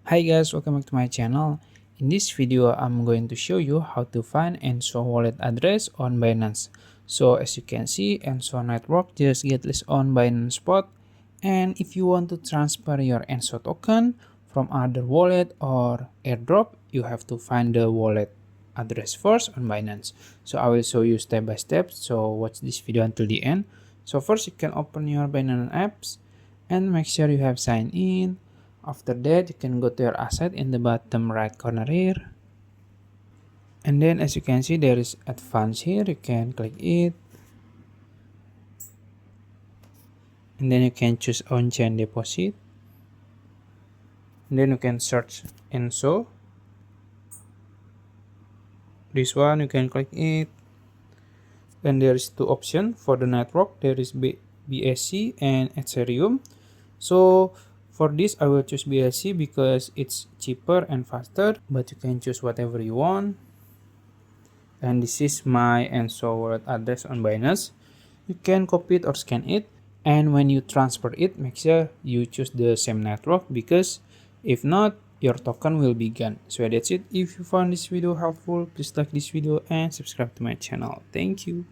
Hi guys, welcome back to my channel. In this video, I'm going to show you how to find ENSO wallet address on Binance. So as you can see, ENSO network just get listed on Binance Spot. And if you want to transfer your ENSO token from other wallet or airdrop, you have to find the wallet address first on Binance. So I will show you step by step. So watch this video until the end. So first you can open your Binance apps and make sure you have signed in. After that, you can go to your asset in the bottom right corner here. And then as you can see, there is advanced here. You can click it. And then you can choose on-chain deposit. And then you can search ENSO. This one you can click it. And there is two options for the network. There is BSC and Ethereum. So for this, I will choose BSC because it's cheaper and faster, but you can choose whatever you want. And this is my ENSO wallet address on Binance. You can copy it or scan it, and when you transfer it, make sure you choose the same network because if not, your token will be gone. So that's it. If you found this video helpful, please like this video and subscribe to my channel. Thank you.